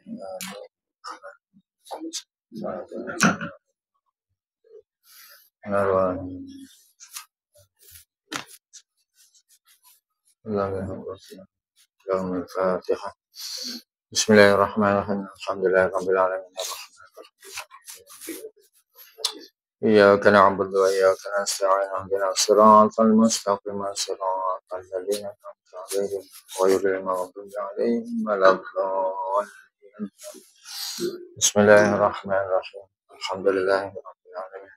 الفاتحة. بسم الله الرحمن الرحيم. الحمد لله رب العالمين الرحمن الرحيم. إياك نعبد وإياك نستعين اهدنا الصراط المستقيم صراط الذين أنعمت عليهم غير المغضوب عليهم ولا الضالين. بسم الله الرحمن الرحيم. الحمد لله رب العالمين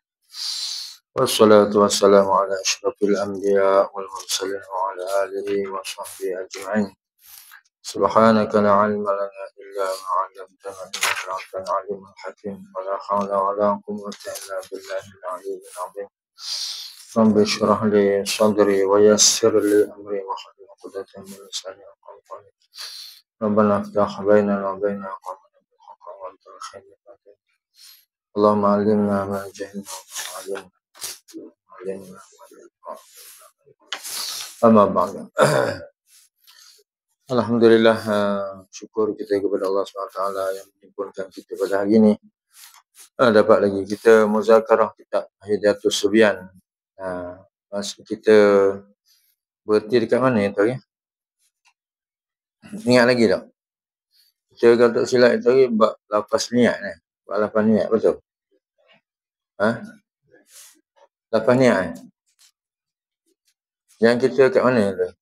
والصلاة والسلام على أشرف الأنبياء والمرسلين وعلى آله وصحبه أجمعين. سبحانك لا علم لنا إلا ما علمتنا إنك أنت العليم الحكيم ولا حول ولا قوة إلا بالله العلي العظيم. رب اشرح لي صدري ويسر لي أمري واحلل عقدة من لساني يفقهوا قولي. ربنا افتح بيننا وبين قومنا بالحق وأنت الخير الفاتحين. اللهم علمنا ما جهلنا وعلمنا ما جهلنا. أما بعد. Alhamdulillah, syukur kita kepada Allah SWT yang menghimpunkan kita pada hari ini. Dapat lagi kita muzakarah kitab Hidayatus Subyan. Masa kita berhenti dekat mana itu ya? Ingat lagi tak? Kita kalau tak silap itu lagi bab lapas niat ni. Bab lapas niat, betul? Lapas niat yang kita kat mana tu?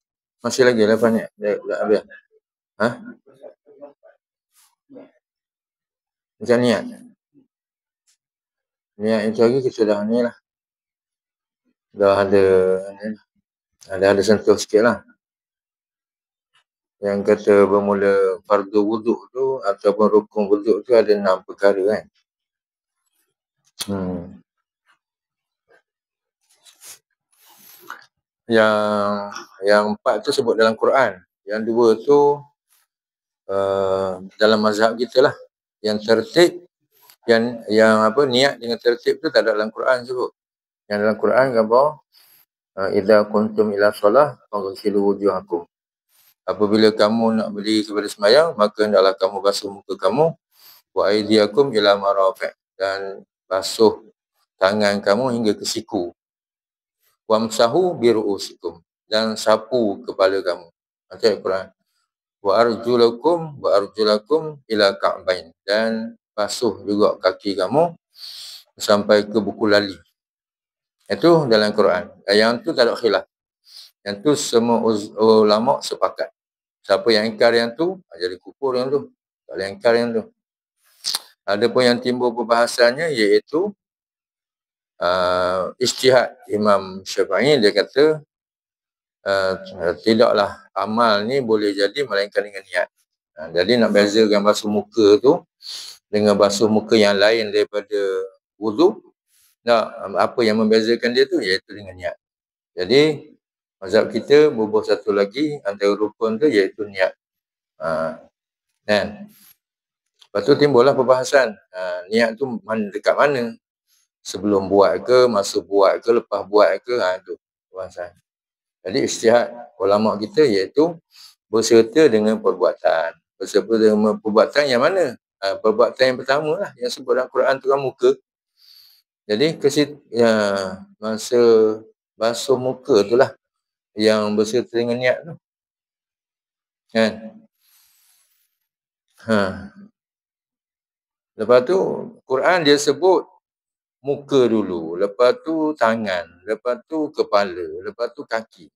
Masih lagi lapas niat? Tak habis? Macam niat? Niat itu lagi kita dah ni lah. Dah ada sentuh sikit lah. Yang kata bermula fardu wuduk tu ataupun rukun wuduk tu ada 6 perkara kan. Yang 4 tu sebut dalam Quran. Yang 2 tu dalam mazhab kita lah. Yang tertib, yang niat dengan tertib tu tak ada dalam Quran sebut. Yang dalam Quran apa? Idza kuntum ila shalah faghsilu wujuhakum. Apabila kamu nak berdiri kepada sembahyang, maka hendaklah kamu basuh muka kamu, wa aydiyakum ila marafiq, dan basuh tangan kamu hingga ke siku. Wamsahu bi ru'usikum, dan sapu kepala kamu. Macam Al-Quran. Wa arjulakum ila ka'bain, dan basuh juga kaki kamu sampai ke buku lali. Itu dalam Quran. Yang tu tak ada khilaf. Yang tu semua ulama sepakat. Siapa yang ingkar yang tu, jadi kufur yang tu. Tak boleh ingkar yang tu. Ada pun yang timbul perbahasannya iaitu ijtihad Imam Syafi'i. Dia kata tidaklah amal ni boleh jadi melainkan dengan niat. Jadi nak bezakan basuh muka tu dengan basuh muka yang lain daripada wudu, apa yang membezakan dia tu iaitu dengan niat. Jadi mazhab kita bubuh satu lagi antara rukun tu iaitu niat. Kan? Lepas tu timbullah perbahasan. Niat tu dekat mana? Sebelum buat ke, masa buat ke, lepas buat ke, tu perbahasan. Jadi ijtihad ulama kita iaitu berserta dengan perbuatan. Berserta dengan perbuatan yang mana? Perbuatan yang pertama lah yang sebut dalam Quran tu kan muka. Jadi masa basuh muka tu lah yang berserta dengan niat tu. Kan? Lepas tu Quran dia sebut muka dulu, lepas tu tangan, lepas tu kepala, lepas tu kaki.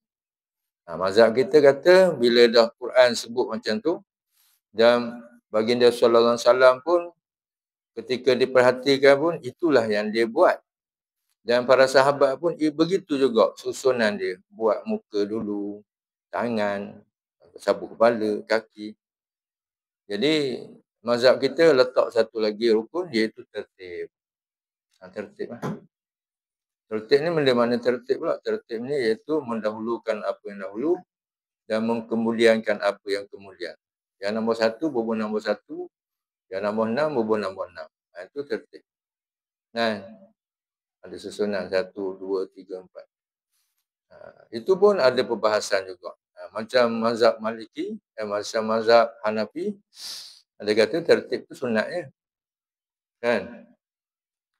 Mazhab kita kata bila dah Quran sebut macam tu, dan baginda sallallahu alaihi wasallam pun ketika diperhatikan pun itulah yang dia buat. Dan para sahabat pun begitu juga susunan dia. Buat muka dulu, tangan, sapu kepala, kaki. Jadi mazhab kita letak satu lagi rukun iaitu tertib. Tertib lah. Tertib ni benda mana tertib pula? Tertib ni iaitu mendahulukan apa yang dahulu dan mengkemuliakan apa yang kemuliaan. Yang nombor 1 bubuh nombor 1, yang nombor 6 bubuh nombor 6. Itu tertib. Kan? Ada susunan 1, 2, 3, 4. Itu pun ada perbahasan juga. Macam mazhab Maliki, macam mazhab Hanafi, Ada kata tertib tu sunatnya. Kan?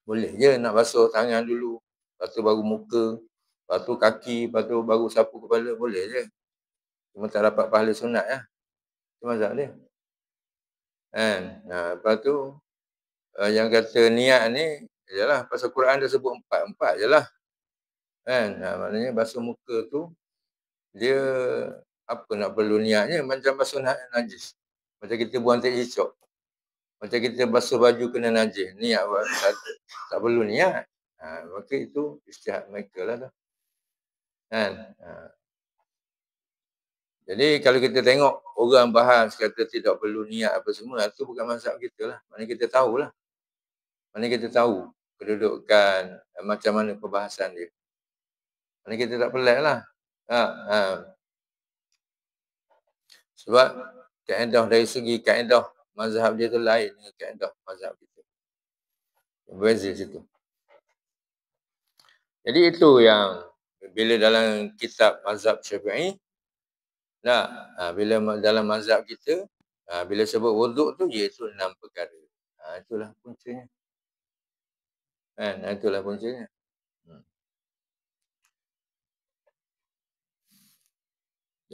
Boleh je nak basuh tangan dulu, lepas tu baru muka, lepas tu kaki, lepas tu baru sapu kepala, boleh je. Cuma tak dapat pahala sunat lah. Itu mazhab dia. Kan? Lepas tu, yang kata niat ni, yalah pasal Quran dah sebut empat je lah. Kan? Maknanya basuh muka tu, dia apa nak perlu niatnya, macam basuh najis. Macam kita buang teh hijau. Macam kita basuh baju kena najis. Niat tak perlu niat. Maka itu istihad mereka lah tu. Kan? Jadi kalau kita tengok orang bahas kata tidak perlu niat apa semua, itu bukan mazhab kita lah. Mana kita tahulah. Mana kita tahu kedudukan macam mana perbahasan dia. Mana kita tak pelik lah. Sebab kaedah dari segi kaedah mazhab dia tu lain dengan kaedah mazhab kita. Berbeza situ. Jadi itu yang bila dalam kitab mazhab Syafi'i, bila dalam mazhab kita, bila sebut wuduk tu iaitu 6 perkara. Itulah puncanya. Kan? Itulah puncanya.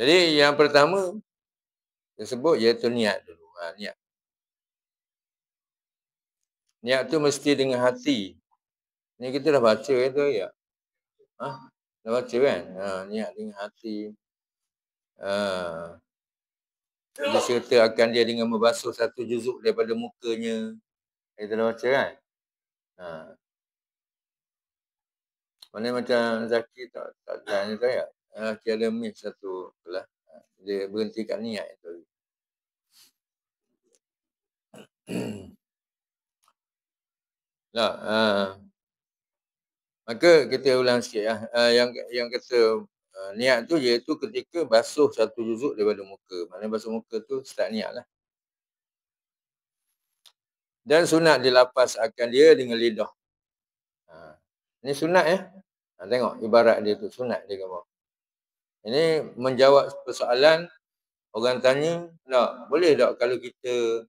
Jadi yang pertama tersebut iaitu niat dulu. Niat. Niat tu mesti dengan hati. Ni kita dah baca tu ya. Dah baca kan? Niat dengan hati. Disertakan dia dengan membasuh satu juzuk daripada mukanya. Kita dah baca kan? Mana macam Zaki tak tanya saya. Zaki ada miss satu lah. Dia berhenti kat niat tu. Maka kita ulang sikit ya. Yang kata niat tu iaitu ketika basuh satu juzuk daripada muka. Maknanya basuh muka tu start niat lah. Dan sunat dilapas akan dia dengan lidah. Ini sunat ya. Tengok ibarat dia tu sunat dia gambar. Ini menjawab persoalan orang tanya, boleh tak kalau kita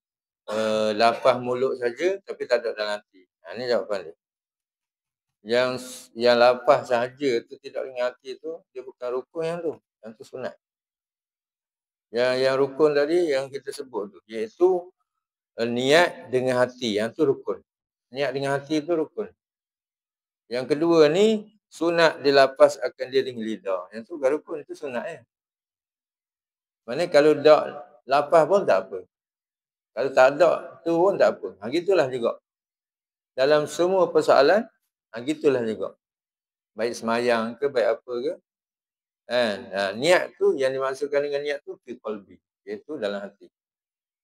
lapas mulut saja tapi tak ada dalam hati. Ini jawapan dia. Yang lapas sahaja tu tidak dengan hati tu, dia bukan rukun yang tu. Yang tu sunat. Yang rukun tadi yang kita sebut tu, iaitu niat dengan hati. Yang tu rukun. Niat dengan hati tu rukun. Yang kedua ni, sunat dilapas akan dia dengan lidah. Yang tu bukan rukun, itu sunat ya. Maknanya kalau tak lapas pun tak apa. Kalau tak ada tu pun tak apa. Gitulah juga. Dalam semua persoalan, gitulah juga. Baik semayang ke, baik apa ke. Niat tu, yang dimaksudkan dengan niat tu, fi qalbi. Iaitu dalam hati.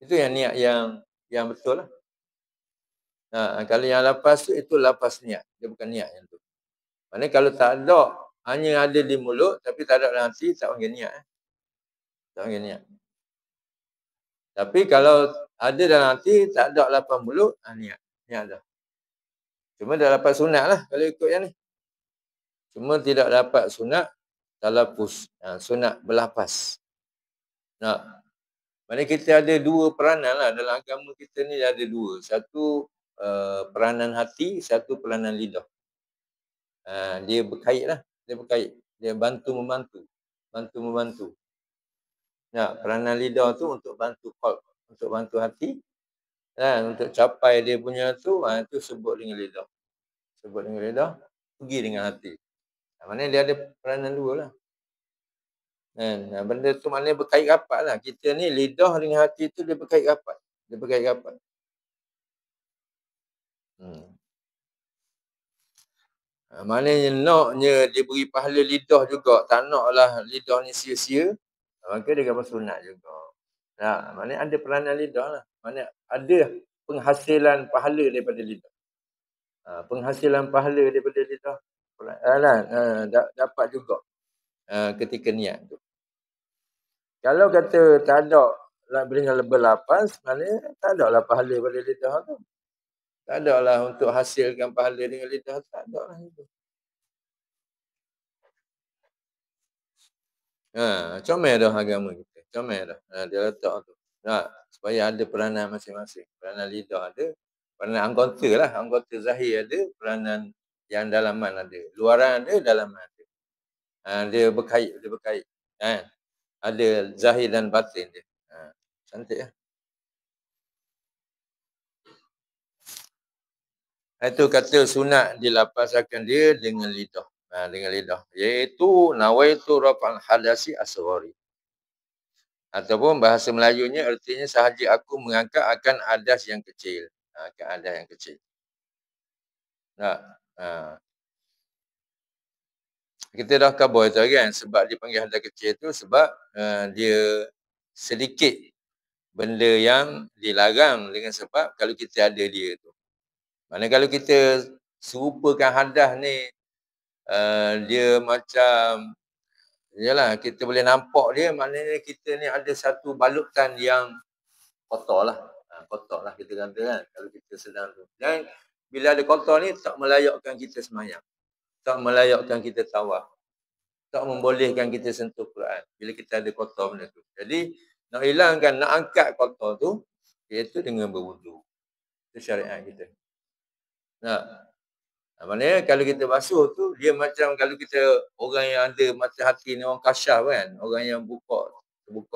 Itu yang niat yang betul lah. Kalau yang lapas tu, itu lapas niat. Dia bukan niat yang tu. Maknanya kalau tak ada, hanya ada di mulut, tapi tak ada dalam hati, tak panggil niat. Tak panggil niat. Tapi kalau ada dalam hati, tak ada lapas mulut, niat. Niat dah. Cuma dah dapat sunat lah kalau ikut yang ni. Cuma tidak dapat sunat talapus. Sunat berlapas. Maknanya kita ada dua peranan lah. Dalam agama kita ni ada dua. Satu peranan hati, satu peranan lidah. Dia berkait lah. Dia berkait. Dia bantu-membantu. Bantu-membantu. Peranan lidah tu untuk bantu qalb. Untuk bantu hati. Untuk capai dia punya tu, itu sebut dengan lidah. Sebut dengan lidah, pergi dengan hati. Maknanya dia ada peranan dua lah. Benda tu maknanya berkait rapat lah. Kita ni lidah dengan hati tu dia berkait rapat. Dia berkait rapat. Maknanya naknya dia beri pahala lidah juga. Tak naklah lidah ni sia-sia. Maka dia kata sunat juga. Maknanya ada peranan lidah lah. Maknanya ada penghasilan pahala daripada lidah. Penghasilan pahala daripada lidah. Dapat juga ketika niat tu. Kalau kata tak ada boleh berlapas, maknanya tak ada lah pahala pada lidah tu. Tak ada lah untuk hasilkan pahala dengan lidah, tak ada lah itu. Comel dah agama kita. Comel dah. Dia letak tu. Supaya ada peranan masing-masing. Peranan lidah ada, peranan anggota lah, anggota zahir ada, peranan yang dalaman ada. Luaran ada, dalaman ada. Dia berkait. Ada zahir dan batin dia. Cantik lah. Itu kata sunat dilapazkan dia dengan lidah. Dengan lidah. Iaitu nawaitu rafa'al hadasi asghari. Ataupun bahasa Melayunya artinya sahaja aku mengangkat akan hadas yang kecil. Akan hadas yang kecil. Kita dah cover tu kan. Sebab dia panggil hadas kecil tu sebab dia sedikit benda yang dilarang dengan sebab kalau kita ada dia tu. Mana kalau kita serupakan hadas ni dia macam yalah kita boleh nampak dia, maknanya kita ni ada satu balutan yang kotor lah. Kotor lah kita kata kan kalau kita sedang tu. Dan bila ada kotor ni tak melayakkan kita semayang. Tak melayakkan kita tawaf. Tak membolehkan kita sentuh Quran bila kita ada kotor benda tu. Jadi nak hilangkan, nak angkat kotor tu iaitu dengan berwudu. Itu syariat kita. Maknanya kalau kita basuh tu dia macam kalau kita orang yang ada mata hati ni orang kasyaf kan, orang yang buka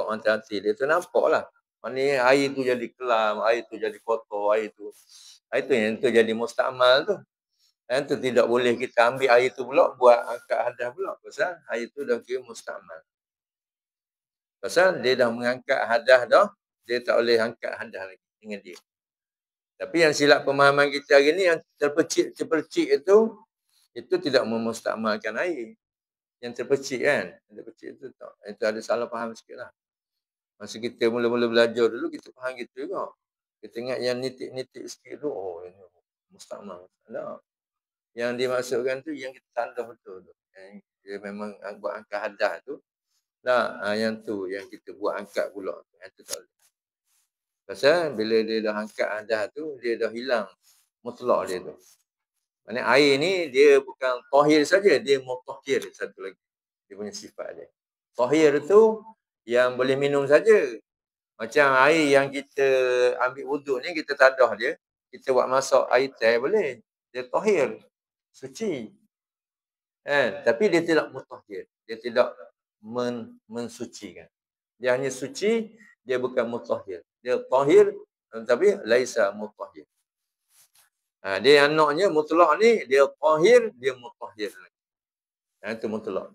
mata hati dia tu nampaklah. Maknanya air tu jadi kelam, air tu jadi kotor, air tu yang tu jadi mustakmal tu. Dan tu tidak boleh kita ambil air tu pula buat angkat hadas pula pasal air tu dah kira mustakmal. Pasal dia dah mengangkat hadas dah, dia tak boleh angkat hadas lagi dengan dia. Tapi yang silap pemahaman kita hari ni yang terpercik itu tidak memustakmalkan air. Yang terpercik kan. Yang terpercik itu tak. Itu ada salah faham sikit lah. Masa kita mula-mula belajar dulu, kita faham gitu juga. Kita ingat yang nitik-nitik sikit tu, oh ini mustakmal. Tak. Yang dimasukkan tu, yang kita tandah betul tu. Yang dia memang buat angkat hadas tu. Yang tu, yang kita buat angkat pula. Yang tu tak boleh. Pasal bila dia dah angkat hadas tu, dia dah hilang mutlak dia tu. Maksudnya air ni dia bukan tahir saja, dia mutahhir satu lagi. Dia punya sifat dia. Tahir tu yang boleh minum saja. Macam air yang kita ambil wuduk ni, kita tadah dia, kita buat masak air teh boleh. Dia tahir, suci. Tapi dia tidak mutahhir. Dia tidak mensucikan. Dia hanya suci, dia bukan mutahhir. Dia tahir tapi laisa mutahhir. Dia anaknya mutlak ni, dia tahir, dia mutahhir lagi. Itu mutlak.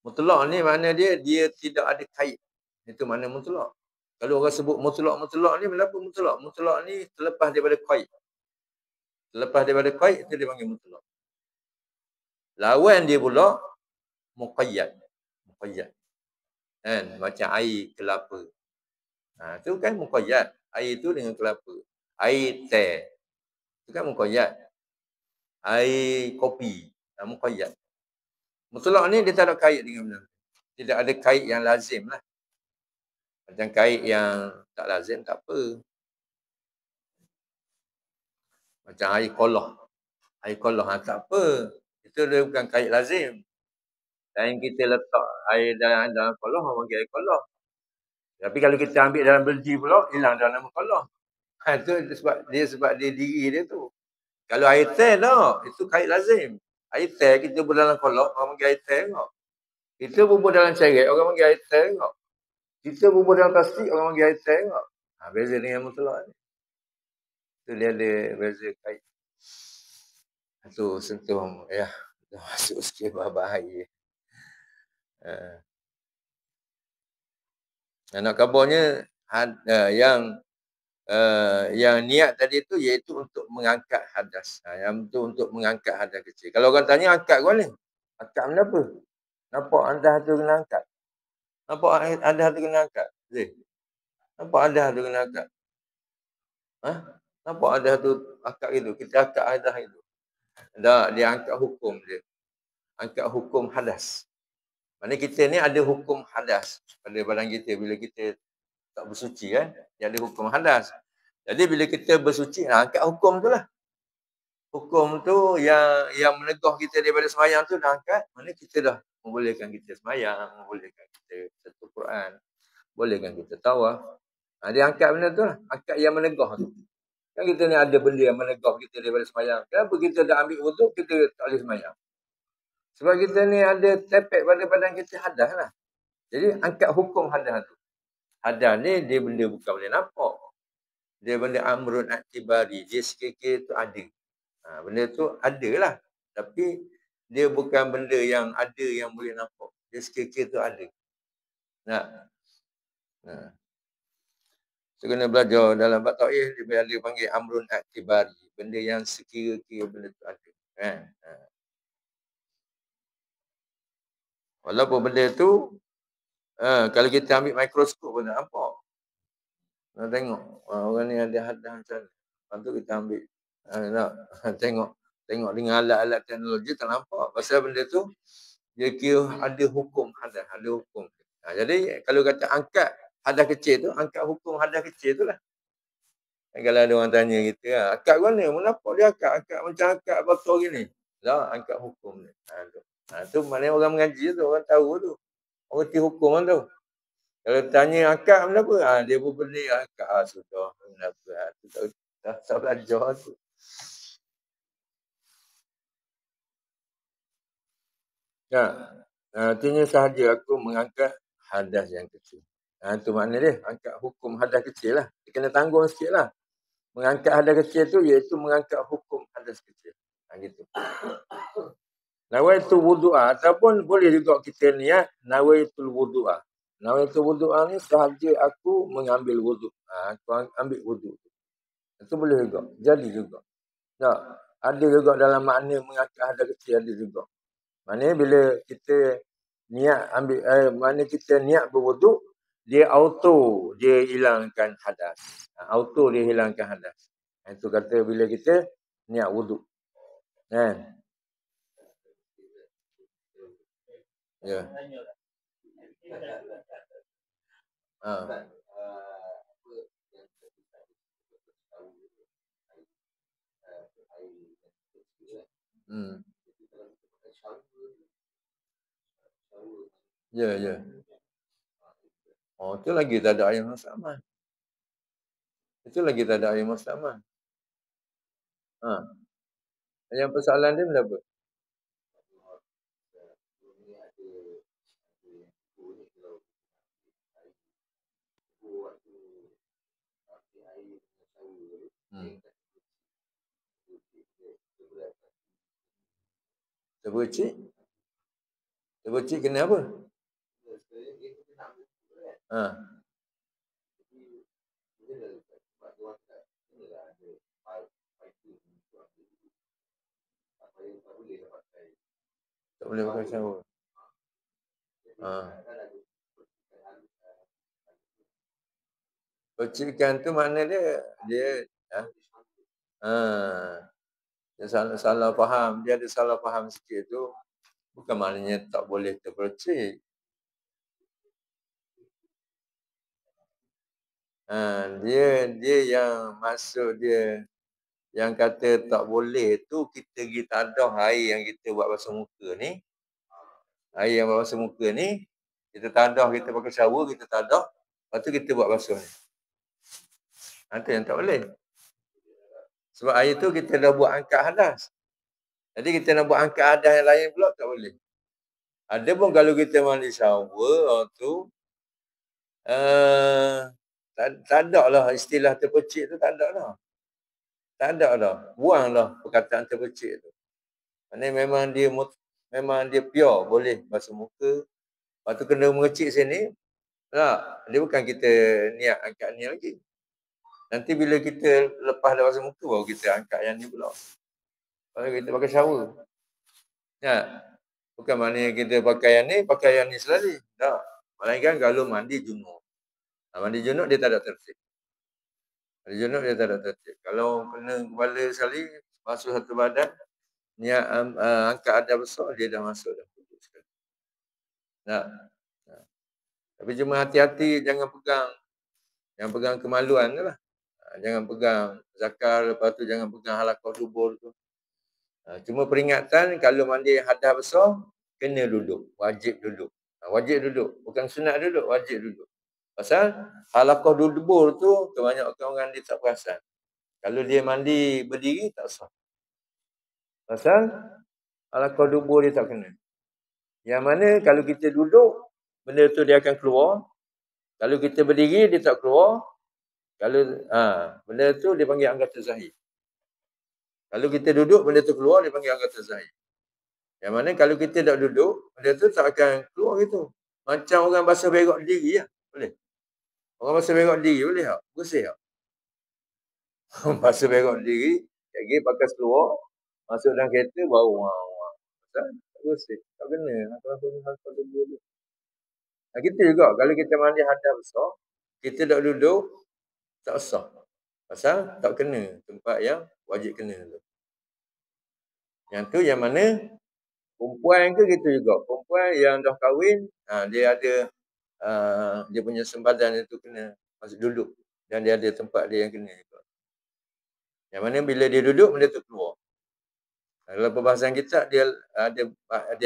Mutlak ni makna dia tidak ada kait. Itu makna mutlak. Kalau orang sebut mutlak ni, kenapa mutlak? Mutlak ni terlepas daripada kait. Terlepas daripada kait, itu dia panggil mutlak. Lawan dia pula, muqayyad. Muqayyad. Macam air kelapa. Itu kan muqayyad. Air tu dengan kelapa. Air teh. Itu kan muqayyad. Air kopi. Muqayyad. Mutlak ni dia tak ada kait dengan benda. Tidak ada kait yang lazim lah. Macam kait yang tak lazim tak apa. Macam air kolah. Air kolah tak apa. Itu dia bukan kait lazim. Dan kita letak air dalam kolah, orang panggil air kolah. Tapi kalau kita ambil dalam belji pula, hilang dalam nama kolah. Itu sebab dia diri dia tu. Kalau air teh tak, itu kait lazim. Air teh kita buat dalam kolah, orang panggil air teh tak. Kita bubur dalam ceret, orang panggil air teh tak. Kita bubur dalam plastik, orang panggil air teh tak. Beza dengan mutlak ni. Itu dia ada beza kait. Itu sentuh, ya. Masuk sikit bahaya. Nak kabarnya yang niat tadi tu iaitu untuk mengangkat hadas. Yang tu untuk mengangkat hadas kecil. Kalau orang tanya angkat kau ni, angkat benda apa? Nampak hadas tu kena angkat? Nampak hadas tu kena angkat? Nampak hadas tu kena angkat? Nampak hadas tu angkat gitu? Kita angkat hadas itu. Tak, dia angkat hukum dia. Angkat hukum hadas. Maksudnya kita ni ada hukum hadas pada badan kita bila kita tak bersuci kan. Dia ada hukum hadas. Jadi bila kita bersuci, angkat hukum tu lah. Hukum tu yang menegah kita daripada semayang tu dah angkat. Maksudnya kita dah membolehkan kita semayang, membolehkan kita sentuh Quran, Boleh kan kita tawaf. Dia angkat benda tu lah. Angkat yang menegah tu. Kan kita ni ada benda yang menegah kita daripada sembahyang. Kenapa kita dah ambil wuduk, kita tak boleh sembahyang? Sebab kita ni ada tepek pada badan kita hadas lah. Jadi angkat hukum hadas tu. Hadas ni dia benda bukan boleh nampak. Dia benda amrun aktibari. Dia sikit-sikit tu ada. Benda tu ada lah. Tapi dia bukan benda yang ada yang boleh nampak. Dia sikit-sikit tu ada. Nah. So, kena belajar dalam bab tauhid dia panggil amrun aktibari. Benda yang sekira-kira benda tu ada. Kan? Walaupun benda tu kalau kita ambil mikroskop pun tak nampak. Nak tengok orang ni ada hadas macam mana. Lepas tu kita ambil nak tengok dengan alat-alat teknologi tak nampak. Pasal benda tu dia kira ada hukum hadas, ada hukum. Jadi kalau kata angkat hadas kecil tu, angkat hukum hadas kecil tu lah. Kalau ada orang tanya kita, angkat mana? Nampak dia angkat macam angkat botol gini. Lah, angkat hukum ni. Tu maknanya orang mengaji tu, orang tahu tu. Orang reti hukum kan tu. Kalau tanya angkat kenapa? Dia pun beli angkat. Sudah. Kenapa? Tak belajar tu. Artinya sahaja aku mengangkat hadas yang kecil. Itu makna dia. Angkat hukum hadas kecil lah. Dia kena tanggung sikit lah. Mengangkat hadas kecil tu iaitu mengangkat hukum hadas kecil. Gitu. Nawaitul wudu'ah. Ataupun boleh juga kita niat nawaitul wudu'ah. Nawaitul wudu'ah ni sahaja aku mengambil wuduk. Aku ambil wuduk. Itu boleh juga. Jadi juga. Tak. Ada juga dalam makna mengangkat hadas kecil ada juga. Maknanya bila kita niat ambil makna kita niat berwuduk, dia auto dia hilangkan hadas. Auto dia hilangkan hadas. Itu kata bila kita niat wuduk. Kan? Ya. Ya. Itu lagi tak ada air masaman. Itu lagi tak ada air masaman. Yang persoalan dia berapa? Terbucik kena apa? Tak boleh pakai shower. Percikan tu makna dia salah faham. Dia ada salah faham sikit tu. Bukan maknanya tak boleh terpercik. Dia yang maksud dia yang kata tak boleh tu kita pergi tadah air yang kita buat basuh muka ni. Air yang buat basuh muka ni kita tadah, kita pakai shower, kita tadah, lepas tu kita buat basuh ni. Itu yang tak boleh. Sebab air tu kita dah buat angkat hadas. Jadi kita nak buat angkat hadas yang lain pula tak boleh. Ada pun kalau kita mandi shower tu tak ada lah istilah terpercik tu, tak ada lah. Tak ada lah. Buanglah perkataan terpercik tu. Maksudnya memang dia pure, boleh basuh muka. Lepas tu kena mengecik sini. Tak, dia bukan kita niat angkat ni lagi. Nanti bila kita lepas dah basuh muka, baru kita angkat yang ni pula. Kalau kita pakai shower. Bukan maknanya kita pakai yang ni selalu. Tak. Melainkan kalau mandi junub. Mandi junub dia tak ada tertib. Mandi junub dia tak ada tertib. Kalau kena kepala sekali, basuh satu badan, niat angkat hadas besar, dia dah masuk dah. Tapi cuma hati-hati jangan pegang. Yang pegang kemaluan tu lah. Jangan pegang zakar, lepas tu jangan pegang halaqah dubur tu. Cuma peringatan kalau mandi hadas besar, kena duduk. Wajib duduk. Wajib duduk. Bukan sunat duduk, wajib duduk. Pasal halaqah dubur tu kebanyakan orang dia tak perasan. Kalau dia mandi berdiri tak sah. Pasal halaqah dubur dia tak kena. Yang mana kalau kita duduk, benda tu dia akan keluar. Kalau kita berdiri, dia tak keluar. Kalau benda tu dia panggil anggota zahir. Kalau kita duduk, benda tu keluar, dia panggil anggota zahir. Yang mana kalau kita tak duduk, benda tu tak akan keluar gitu. Macam orang basuh berak diri lah. Boleh. Orang basuh berak diri boleh tak? Bersih tak? Basuh berak diri, lagi pakai keluar, masuk dalam kereta, baru wang. Tak bersih. Tak kena. Kalau duduk. Kita juga, kalau kita mandi hadas besar, kita tak duduk, tak sah. Pasal tak kena tempat yang wajib kena tu. Yang tu yang mana perempuan ke gitu juga. Perempuan yang dah kahwin, dia ada dia punya sempadan itu kena masuk duduk. Dan dia ada tempat dia yang kena juga. Yang mana bila dia duduk, benda tu keluar. Dalam perbahasan kita, dia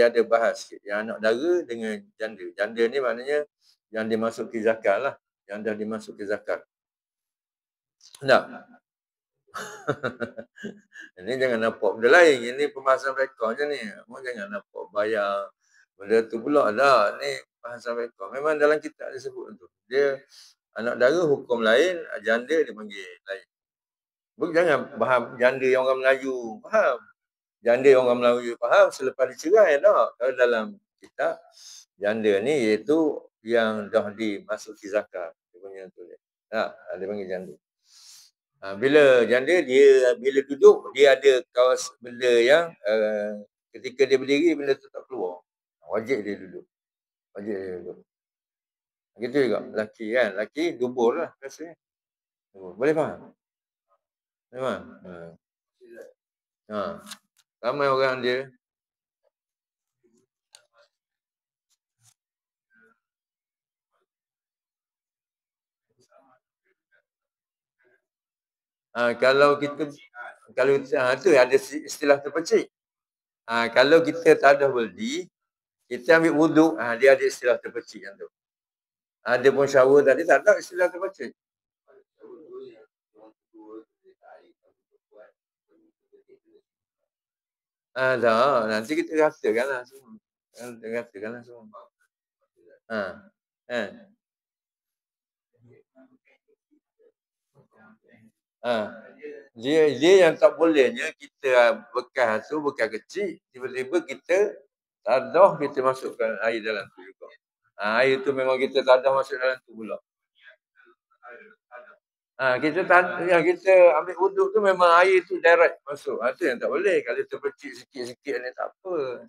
ada bahas sikit. Yang anak dara dengan janda. Janda ni maknanya yang dimasuki zakat lah. Yang dah dimasuki zakat. Tak? Ini jangan nampak benda lain. Ini pembahasan rekod je ni. Jangan nampak bayar benda tu pula dah. Ni pembahasan rekod. Memang dalam kitab dia sebut tu. Dia anak dara hukum lain, janda dia panggil lain. Jangan faham janda yang orang Melayu. Faham? Janda yang orang Melayu faham selepas dicerai tak? Kalau dalam kitab, janda ni iaitu yang dah dimasuki zakat. Dia punya tu dia. Dia panggil janda. Bila janda dia bila duduk dia ada kawas benda yang ketika dia berdiri benda tu tak keluar. Wajib dia duduk. Wajib dia duduk. Gitu juga lelaki kan. Lelaki dubur lah rasanya. Boleh faham? Boleh faham? Ramai orang dia kalau kita tu ada istilah terpecik. Kalau kita tak ada berdi, kita ambil wuduk, dia ada istilah terpecik yang tu. Ada pun shower tadi tak ada istilah terpecik. Tak, nanti kita ratakanlah semua. Ratakanlah semua. Dia yang tak bolehnya kita bekas tu bekas kecil, tiba-tiba kita tadah kita masukkan air dalam tu juga. Air tu memang kita tadah masuk dalam tu pula. Kita ambil wuduk tu memang air tu direct masuk. Itu yang tak boleh. Kalau terpecik sikit-sikit ni tak apa.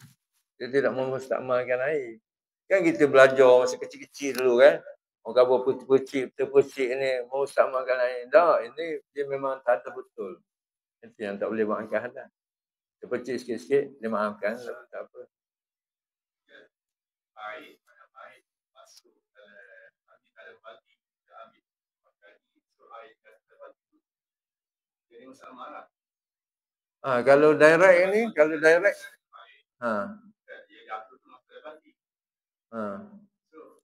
Kita tidak memustakmalkan air. Kan kita belajar masa kecil-kecil dulu kan. Orang kata terpecik ni memustakmalkan air. Tak, ini dia memang tak ada betul. Itu yang tak boleh maafkan dah. Terpecik sikit-sikit dia maafkan tak apa. Kalau direct ni, kalau direct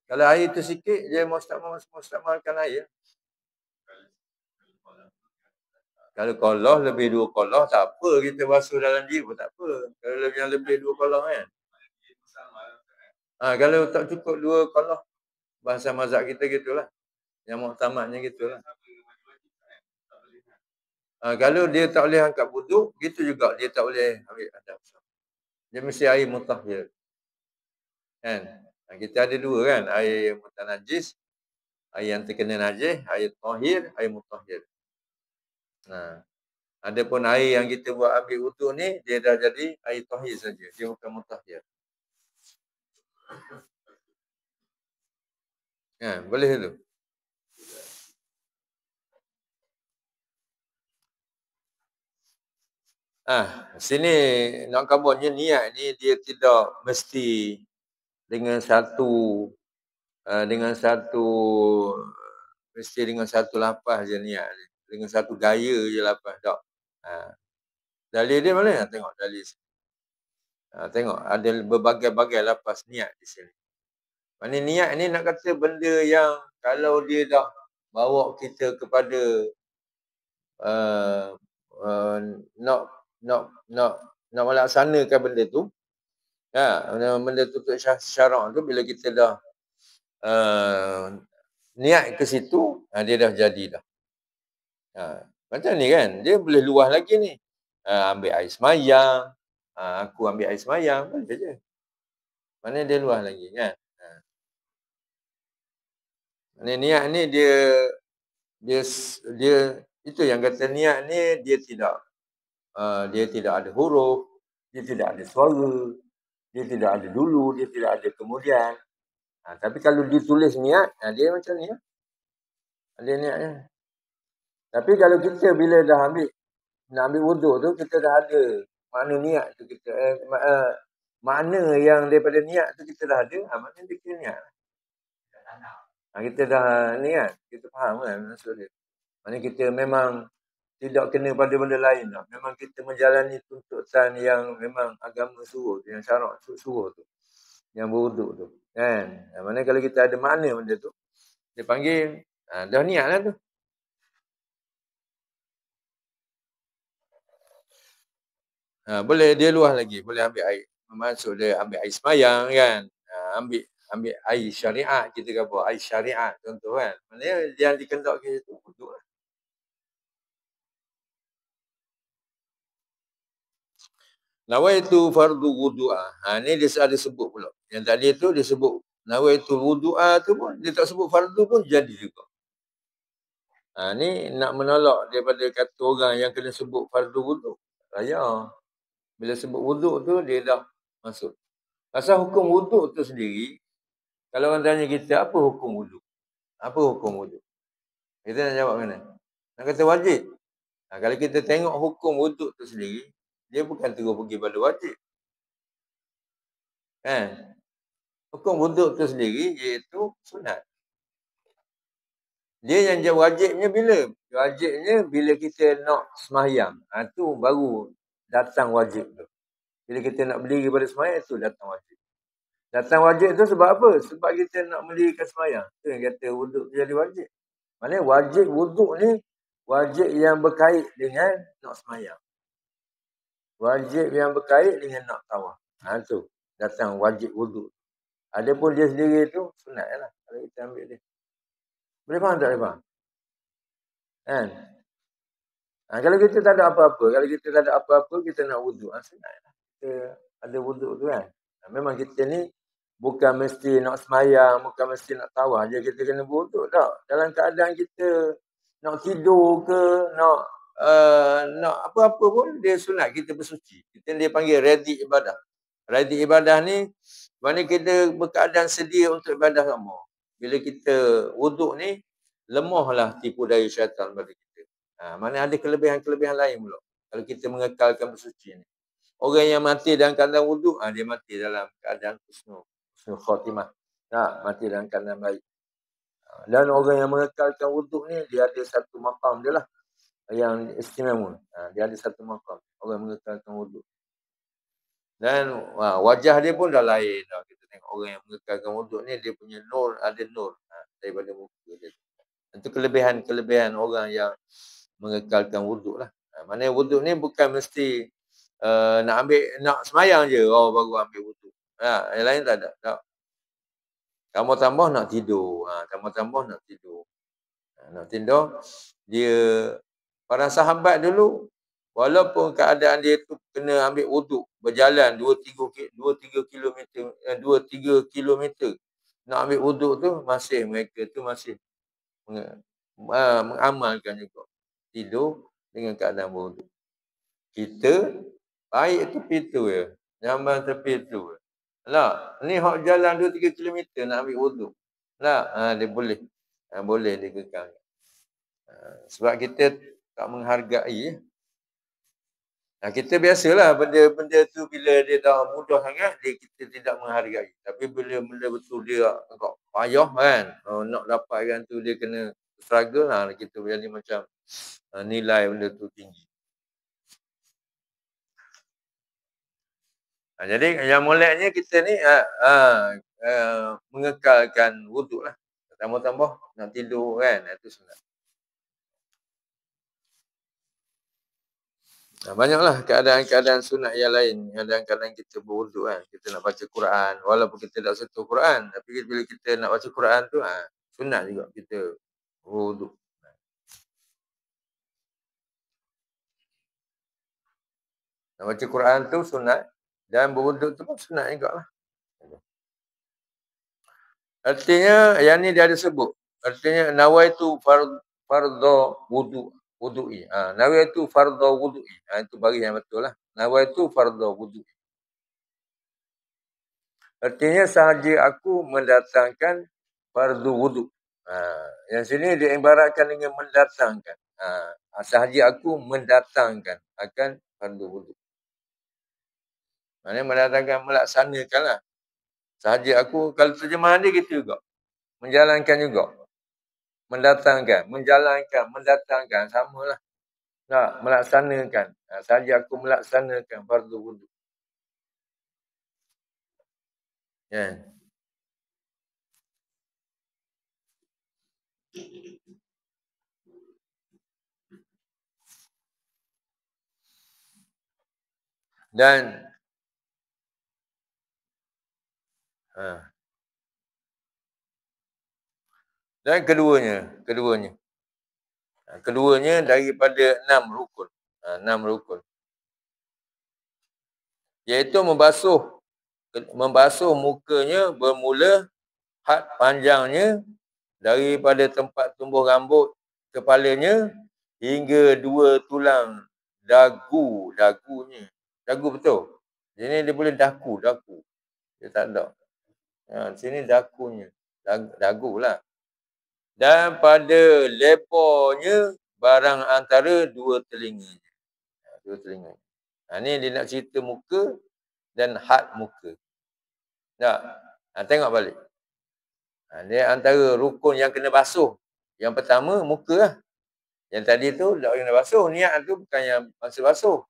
kalau air tu sikit dia mustakmalkan air. Kalau kolah lebih 2 kolah tak apa, kita basuh dalam dia pun tak apa. Kalau lebih 2 kolah kan. Kalau tak cukup 2 kolah, bahasa mazhab kita gitulah. Yang muktamadnya gitulah. Kalau dia tak boleh angkat wuduk, gitu juga dia tak boleh ambil adab. Dia mesti air mutahhir. Kan? Kita ada 2 kan, air mutanajis, air yang terkena najis, air tahir, air mutahhir. Adapun air yang kita buat ambil wuduk ni, dia dah jadi air tahir saja. Dia bukan mutahhir. Boleh tu. Sini nak kabarnya niat ni dia tidak mesti dengan satu mesti dengan satu lafaz je niat ni. Dengan satu gaya je lafaz tak. Dalil dia mana? Tengok dalil. Tengok ada berbagai-bagai lafaz niat di sini. Maknanya niat ni nak kata benda yang kalau dia dah bawa kita kepada uh, uh, nak nak nak nak melaksanakan benda tu, benda tu untuk syarak tu, bila kita dah niat ke situ, dia dah jadi dah. Macam ni kan, dia boleh luah lagi ni. Ambil air semayang, aku ambil air semayang, boleh je. Mana dia luah lagi kan. Niat ni dia itu yang kata niat ni dia tidak ada huruf, dia tidak ada suara, dia tidak ada dulu, dia tidak ada kemudian. Tapi kalau ditulis niat, dia macam ni lah. Ada niatnya. Tapi kalau kita bila dah nak ambil wuduk tu, kita dah ada makna niat tu, kita makna yang daripada niat tu kita dah ada, maknanya dia kira niat. Kita dah ni kan, kita faham kan maksud dia. Maknanya kita memang tidak kena pada benda lain lah. Memang kita menjalani tuntutan yang memang agama suruh, yang syarak suruh tu, yang berwuduk tu kan. Maknanya kalau kita ada makna benda tu, dia panggil dah niat lah tu. Boleh dia luah lagi, boleh ambil air, maksud dia ambil air semayang kan, ambil air syariat, kita kata air syariat contoh kan, maknanya yang dikendaki itu wuduk lah. Nawaitu fardu wudu'ah. Ni dia ada sebut pula. Yang tadi tu dia sebut nawaitu wudu'ah tu pun dia tak sebut fardu pun jadi juga. Ni nak menolak daripada kata orang yang kena sebut fardu wudu'. Raya. Bila sebut wudu' tu dia dah masuk. Pasal hukum wudu' tu sendiri, kalau orang tanya kita apa hukum wudu'? Apa hukum wudu'? Kita nak jawab mana? Nak kata wajib. Kalau kita tengok hukum wudu' tu sendiri, dia bukan terus pergi pada wajib. Kan? Hukum wuduk tu sendiri iaitu sunat. Dia yang wajibnya bila? Wajibnya bila kita nak semayang. Itu baru datang wajib tu. Bila kita nak berdiri pada semayang, itu datang wajib. Datang wajib tu sebab apa? Sebab kita nak mendirikan semayang. Itu yang kata wuduk jadi wajib. Maksudnya wajib wuduk ni, wajib yang berkait dengan nak semayang. Wajib yang berkait dengan nak tawaf. Itu datang wajib wuduk. Adapun dia sendiri tu sunat lah kalau kita ambil dia. Boleh faham tak? Boleh faham? Kan? Kalau kita tak ada apa-apa, kita nak wuduk. Sunat lah. Kita ada wuduk tu kan. Memang kita ni bukan mesti nak semayang, bukan mesti nak tawaf je kita kena wuduk tak. Dalam keadaan kita nak tidur ke, nak apa-apa pun dia sunat kita bersuci. Dia panggil ready ibadah. Ready ibadah ni mana kita berkeadaan sedia untuk ibadah sama. Bila kita wuduk ni, lemahlah tipu daya syaitan pada kita. Mana ada kelebihan-kelebihan lain pula. Kalau kita mengekalkan bersuci ni. Orang yang mati dalam keadaan wuduk, dia mati dalam keadaan husnul khatimah. Mati dalam keadaan baik. Dan orang yang mengekalkan wuduk ni, dia ada satu maqam dia lah. Yang istimewa. Dia ada satu maqam. Orang mengekalkan wuduk. Dan wajah dia pun dah lain. Kita tengok orang yang mengekalkan wuduk ni, dia punya nur, ada nur daripada muka dia. Itu kelebihan-kelebihan orang yang mengekalkan wuduk lah. Maknanya wuduk ni bukan mesti nak semayang je, baru ambil wuduk. Yang lain tak ada. Tak. Tambah-tambah nak tidur. Tambah-tambah nak tidur. Nak tidur, dia para sahabat dulu, walaupun keadaan dia tu kena ambil wuduk, berjalan 2-3 kilometer nak ambil wuduk tu, mereka tu masih mengamalkan juga. Tidur dengan keadaan berwuduk. Kita baik tepi tu je. Nyambang tepi tu je. Ni hak jalan 2-3 kilometer nak ambil wuduk. Dia boleh. Boleh dikekang. Sebab kita tak menghargai. Kita biasalah benda-benda tu bila dia dah mudah sangat, kita tidak menghargai. Tapi bila benda betul dia agak payah kan, nak dapatkan tu dia kena struggle lah, kita jadi macam nilai benda tu tinggi. Jadi yang moleknya kita ni mengekalkan wuduk lah. Tambah-tambah nak tidur kan, itu sunat. Banyaklah keadaan-keadaan sunat yang lain. Kadang-kadang kita berwuduk kan, kita nak baca Quran. Walaupun kita tak sentuh Quran, tapi bila kita nak baca Quran tu, sunat juga kita berwuduk. Nak baca Quran tu sunat, dan berwuduk tu pun sunat juga lah. Artinya, yang ni dia ada sebut. Artinya, nawaitu fardhu wudu'i. Nawaitu fardhu wudu'i. Itu baris yang betul lah. Nawaitu fardhu wudu'i. Artinya, sahaja aku mendatangkan fardu wudu'. Yang sini diibaratkan dengan mendatangkan. Sahaja aku mendatangkan akan fardu wudu'. Maksudnya mendatangkan, melaksanakan lah. Sahaja aku, kalau terjemahan dia gitu juga. Menjalankan juga. Mendatangkan, menjalankan, mendatangkan. Samalah. Nak melaksanakan. Sahaja aku melaksanakan fardu wudu'. Ya. Dan dan keduanya daripada 6 rukun. 6 rukun. Iaitu membasuh mukanya bermula had panjangnya daripada tempat tumbuh rambut kepalanya hingga 2 tulang dagunya. Dagu betul. Sini dia boleh dagu. Dia tak ada. Sini dagunya. Dagu lah. Dan pada lebarnya barang antara 2 telinganya. 2 telinga. Ni dia nak cerita muka dan had muka. Tak? Tengok balik. Dia antara rukun yang kena basuh. Yang pertama, muka lah. Yang tadi tu, tak kena basuh. Niat tu bukan yang masa basuh.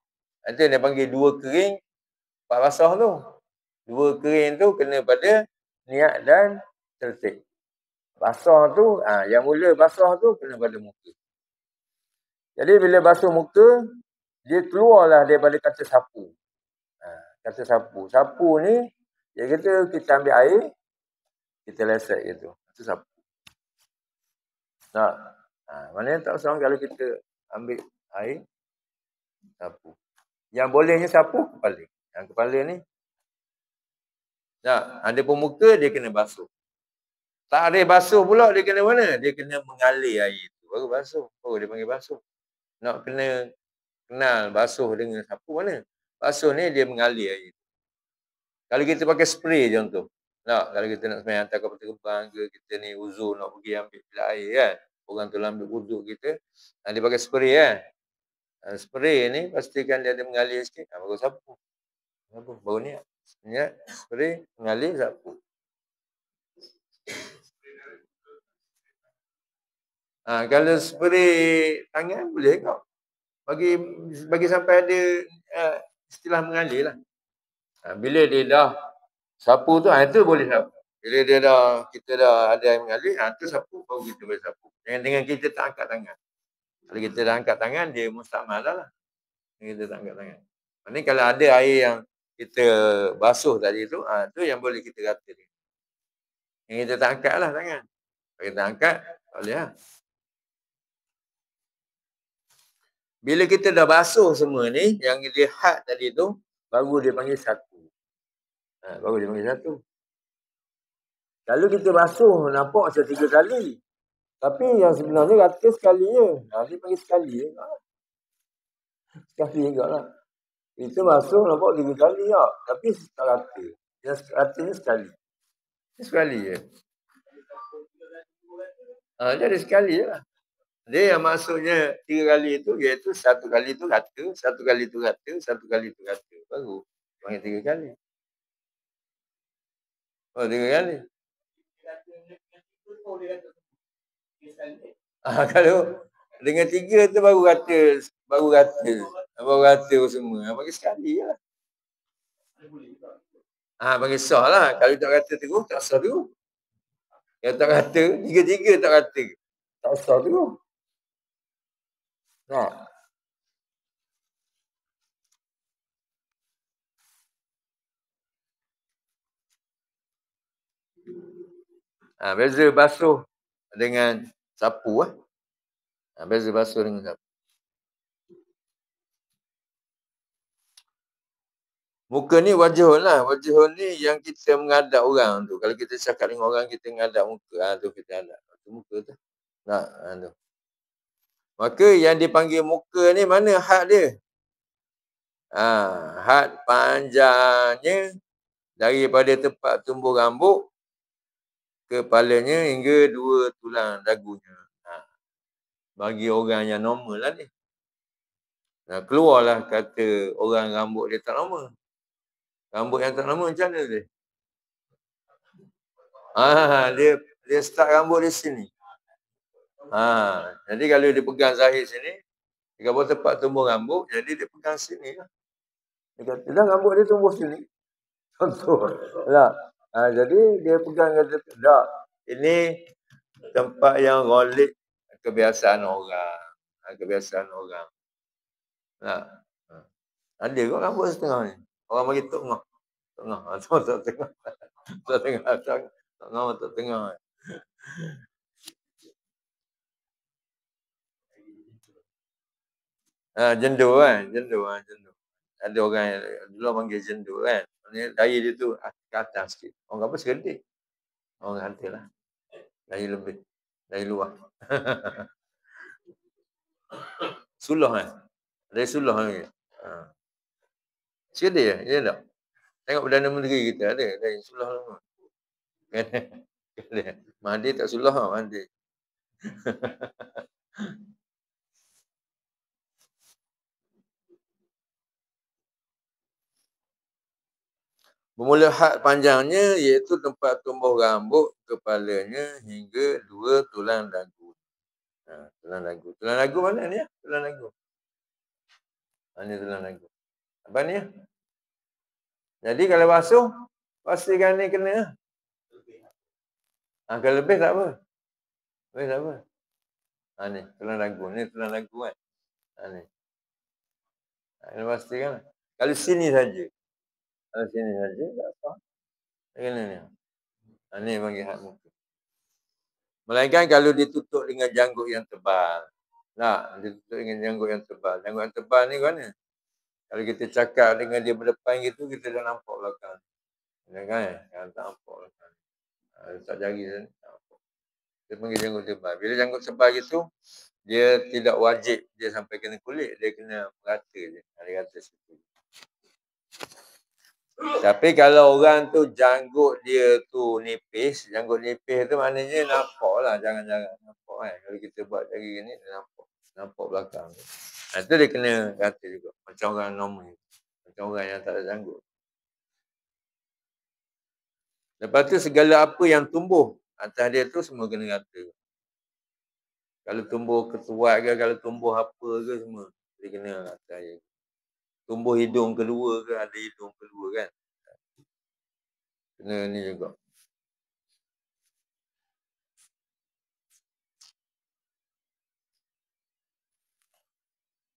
Itu dia panggil 2 kering, 4 basah tu. 2 kering tu kena pada niat dan tertib. Basah tu, yang mula basah tu kena pada muka. Jadi bila basuh muka, dia keluarlah daripada kata sapu. Kata sapu. Sapu ni, dia kata kita ambil air, kita lesek gitu. Itu sapu. Tak. Maknanya tak usah kalau kita ambil air, sapu. Yang bolehnya sapu, kepala. Yang kepala ni, tak. Ada pun muka, dia kena basuh. Tak ada basuh pula, dia kena mana? Dia kena mengalir air tu. Baru basuh. Dia panggil basuh. Nak kena kenal basuh dengan sapu mana? Basuh ni dia mengalir air. Kalau kita pakai spray contoh. Kalau kita nak sembahyang hantar kapal terbang ke, kita ni uzur nak pergi ambil bilik air kan. Orang tu ambil wuduk kita. Dia pakai spray kan. Spray ni pastikan dia ada mengalir sikit. Baru sapu. Baru niat. Niat, spray, mengalir, sapu. Kalau spray tangan boleh kau. Bagi sampai ada istilah mengalir lah. Bila dia dah sapu tu, itu boleh sapu. Bila kita dah ada yang mengalir, tu sapu, baru kita boleh sapu. Dengan kita tak angkat tangan. Kalau kita dah angkat tangan, dia mustakmal lah. Kita tak angkat tangan. Maksudnya kalau ada air yang kita basuh tadi tu, tu yang boleh kita rata dia. Yang kita tak angkat lah tangan. Kalau kita angkat, tak boleh lah. Bila kita dah basuh semua ni, yang dia had tadi tu, baru dia panggil satu. Baru dia panggil satu. Kalau kita basuh, nampak macam 3 kali. Tapi yang sebenarnya rata sekali je. Dia panggil sekali je. Sekali juga lah. Kita basuh nampak 3 kali tak. Tapi tak rata. Yang ratanya sekali. Sekali je. Jadi sekali je lah. Dia yang maksudnya 3 kali itu, iaitu 1 kali itu rata, 1 kali itu rata, 1 kali itu rata. Baru panggil 3 kali. 3 kali. Kalau dengan 3 tu baru rata semua. Bagi sekali je lah. Bagi sah lah. Kalau tak kata terus, tak sah terus. Yang tak kata, tiga-tiga tak kata. Tak sah terus. Nah. Beza basuh dengan sapu lah. Beza basuh dengan sapu. Muka ni wajah lah. Wajah ni yang kita menghadap orang tu. Kalau kita cakap dengan orang, kita menghadap muka. Tu kita hadap. Tu muka tu. Tu. Maka yang dipanggil muka ni mana had dia? Had panjangnya daripada tempat tumbuh rambut kepalanya hingga 2 tulang dagunya. Bagi orang yang normal lah ni. Keluarlah kata orang rambut dia tak normal. Rambut yang tak normal macam mana dia? Dia start rambut di sini. Jadi kalau dia pegang zahir sini, dia kata tempat tumbuh rambut, jadi dia pegang sini lah. Dia kata, dah rambut dia tumbuh sini. Contoh. Jadi dia pegang kata, tak, ini tempat yang ghalib kebiasaan orang. Kebiasaan orang. Ada kot rambut setengah ni. Orang bagi tengah. Tengah. Tak tengah. Tak tengah. Tak tengah. Jendur kan. Jendur. Ada orang yang dulu panggil jendur kan. Daya dia tu ke atas sikit. Orang apa sekedik. Orang kata lah. Daya lebih. Daya luar. Suluh kan. Daya suluh lagi. Sekedik ya? Ya tak? Tengok Perdana Menteri kita ada. Daya suluh lama. Mahathir tak suluh lah. Mahathir. Bermula had panjangnya iaitu tempat tumbuh rambut kepalanya hingga 2 tulang dagu. Tulang dagu. Tulang dagu mana ni? Tulang dagu. Ini tulang dagu. Apa ni? Jadi kalau basuh, pastikan ni kena. Kalau lebih tak apa. Lebih tak apa. Ni tulang dagu. Ni tulang dagu kan. Ni. Kena pastikan. Kalau sini saja. Kalau sini saja, tak apa. Kena ni. Ni panggil had muka. Melainkan kalau ditutup dengan janggut yang tebal. Ditutup dengan janggut yang tebal. Janggut yang tebal ni mana? Kalau kita cakap dengan dia berdepan gitu, kita dah nampak belakang. Kan? Kalau tak nampak belakang. Tak jari tu. Tak nampak. Dia panggil janggut tebal. Bila janggut tebal gitu, dia tidak wajib dia sampai kena kulit. Dia kena merata je. Dia kata situ. Tapi kalau orang tu janggut dia tu nipis, janggut nipis tu maknanya nampak lah. Jangan-jangan nampak kan. Kalau kita buat jari ni, dia nampak. Nampak belakang. Itu dia kena kata juga. Macam orang normal. Macam orang yang tak ada janggut. Lepas tu segala apa yang tumbuh atas dia tu semua kena kata. Kalau tumbuh ketuat ke, kalau tumbuh apa ke semua. Dia kena kata dia. Tumbuh hidung kedua ke, ada hidung kedua kan. Kena ni juga.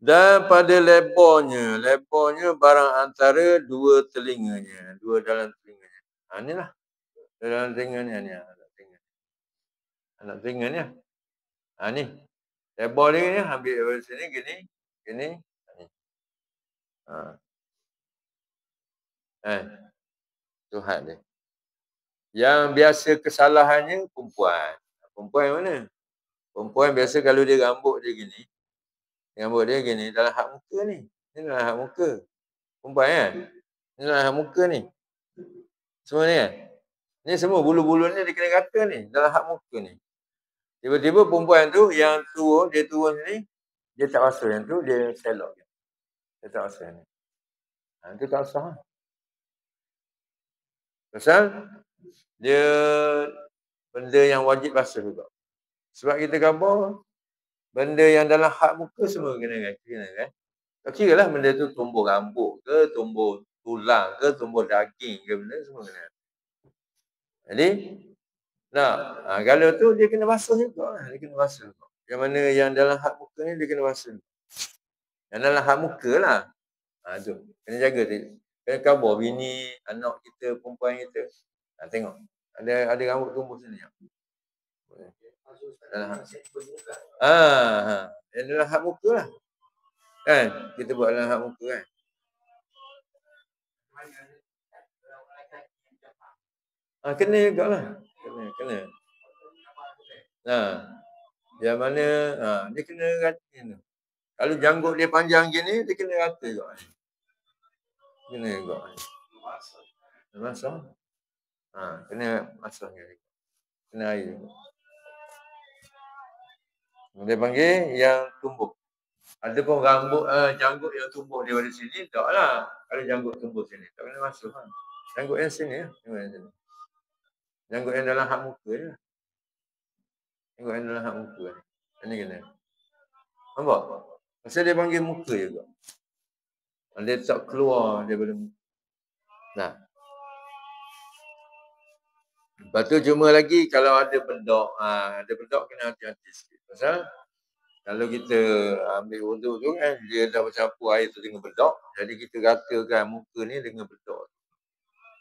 Dan pada lebarnya barang antara 2 telinganya. 2 dalam telinganya. Inilah. Dalam telinga ni. Anak telinga ni. Ni. Lebar dia ni. Ambil dari sini. Gini. Ni. Tu had dia. Yang biasa kesalahannya perempuan. Perempuan mana? Perempuan biasa kalau dia rambut dia gini. Rambut dia gini. Dalam had muka ni. Ni dalam had muka. Perempuan kan? Ni dalam had muka ni. Semua ni kan? Ni semua bulu-bulu ni dia kena kata ni. Dalam had muka ni. Tiba-tiba perempuan tu yang tua, dia tua sini. Dia tak rasa yang tu, dia selok. Dia tak rasa ni. Itu tak sah. Pasal dia benda yang wajib basuh juga. Sebab kita gambar benda yang dalam had muka semua kena kan. Tak kira lah benda tu tumbuh rambut ke, tumbuh tulang ke, tumbuh daging ke, benda semua kena. Jadi, kalau tu dia kena basuh juga lah. Dia kena basuh. Yang mana yang dalam hak muka ni dia kena basuh. Yang dalam hak muka lah. Tu. Kena jaga dia. Kena khabar bini, anak kita, perempuan kita. Tengok. Ada rambut tumbuh sini. Dalam hak. Yang dalam hak muka lah. Kan? Kita buat dalam hak muka kan. Kena juga lah. Kena. Yang mana dia kena rata. Kalau janggut dia panjang gini, dia kena rata juga. Kena juga. Masuk. Kena masuk. Kena air. Dia panggil yang tumbuh. Ada pun rambut janggut yang tumbuh daripada sini, tak lah. Kalau janggut tumbuh sini, tak kena masuk lah. Janggut yang sini lah. Janggut yang dalam hak muka je lah. Janggut yang dalam hak muka ni. Ini kena. Nampak? Pasal dia panggil muka juga. Dia tak keluar daripada muka. Lepas tu cuma lagi kalau ada bedak. Ada bedak kena hati-hati sikit. Pasal kalau kita ambil wuduk tu kan, dia dah bercampur air tu dengan bedak. Jadi kita ratakan muka ni dengan bedak.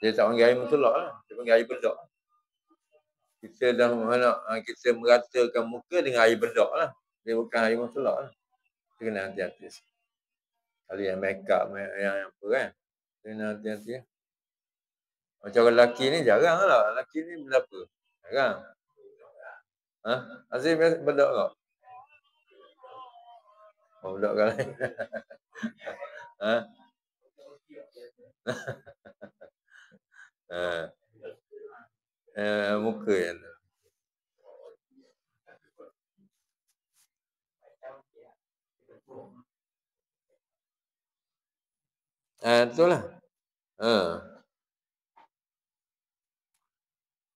Dia tak panggil air mentolak lah. Dia panggil air bedak. Kita dah kita meratakan muka dengan air bedak lah. Dia bukan air mentolak lah. Kita kena hati-hati sikit. Kalau yang make up, yang apa kan. Kena hati-hati lah. Macam orang lelaki ni jarang lah. Lelaki ni berapa? Jarang. Azim bedak kau? Bedak kau lain. Muka yang tu. Itulah.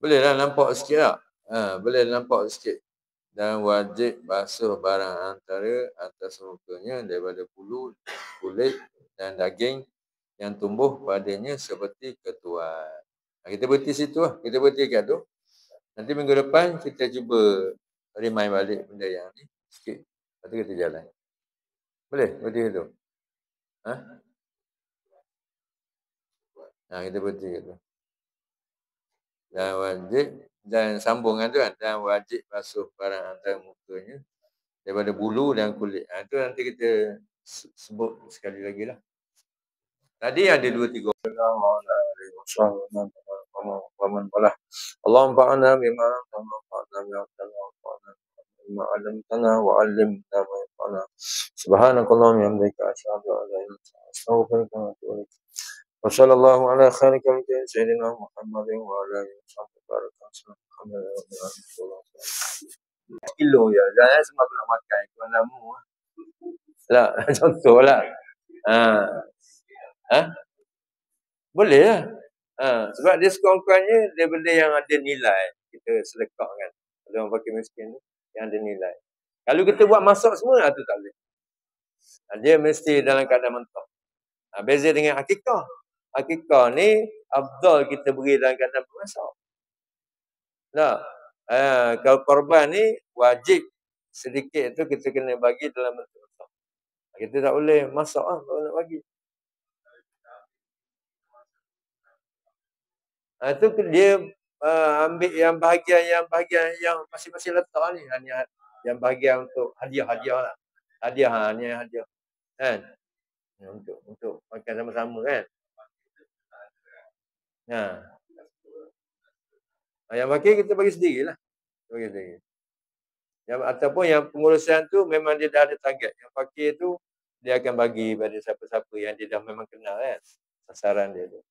Boleh lah nampak sikit tak? Boleh nampak sikit. Dan wajib basuh barang antara atas mukanya daripada bulu, kulit dan daging yang tumbuh padanya seperti ketuan. Kita berhenti situ lah. Kita berhenti kat tu. Nanti minggu depan kita cuba remind balik benda yang ni sikit. Lepas tu kita jalan. Boleh berhenti tu? Kita berhenti kat tu. Dan wajib, dan sambungan tu kan, dan wajib basuh barang antara mukanya daripada bulu dan kulit. Itu nanti kita sebut sekali lagi lah. Tadi ada 2-3 Allahumma fa'alna bima ta'lamtana wa 'allimna ma yanfa'una. Subhanakallahumma wa bihamdika asyhadu an la ilaha illa anta astaghfiruka wa atubu ilaik. Wa sallallahu ala khairika sayyidina Muhammadin wa ala alihi wasallam. Kilo je. Jangan semua nak makan. Tuan namu. Tak, contohlah. Boleh lah. Sebab dia sekurang-kurangnya dia benda yang ada nilai. Kita sedekahkan. Kalau orang pakai miskin tu, yang ada nilai. Kalau kita buat masak semua, tu tak boleh. Dia mesti dalam keadaan mentah. Beza dengan akikah. Akikah ni, afdal kita beri dalam keadaan bermasak. Kalau korban ni, wajib sedikit tu kita kena bagi dalam bentuk masak. Kita tak boleh masak lah kalau nak bagi. Itu dia ambil yang bahagian yang masing-masing letak ni. Yang bahagian untuk hadiah lah. Ni hadiah. Kan? Untuk makan sama-sama kan? Yang bagi kita bagi sendirilah. Bagi sendiri. Ataupun yang pengurusan tu memang dia dah ada target. Yang fakir tu dia akan bagi pada siapa-siapa yang dia dah memang kenal kan. Sasaran dia tu.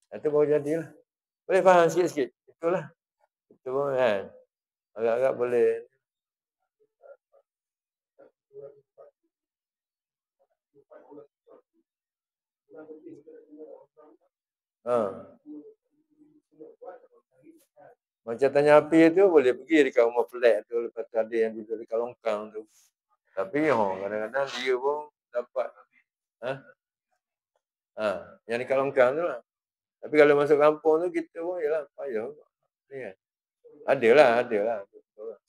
Itu baru jadilah. Boleh faham sikit-sikit. Itulah. Itu pun kan. Agak-agak boleh. Macam tanya api tu boleh pergi dekat rumah pelik tu. Lepas tu ada yang duduk dekat longkang tu. Tapi kadang-kadang dia pun dapat Yang dekat longkang tu lah. Tapi kalau masuk kampung tu, kita pun yalah, payah. Ni kan. Adalah.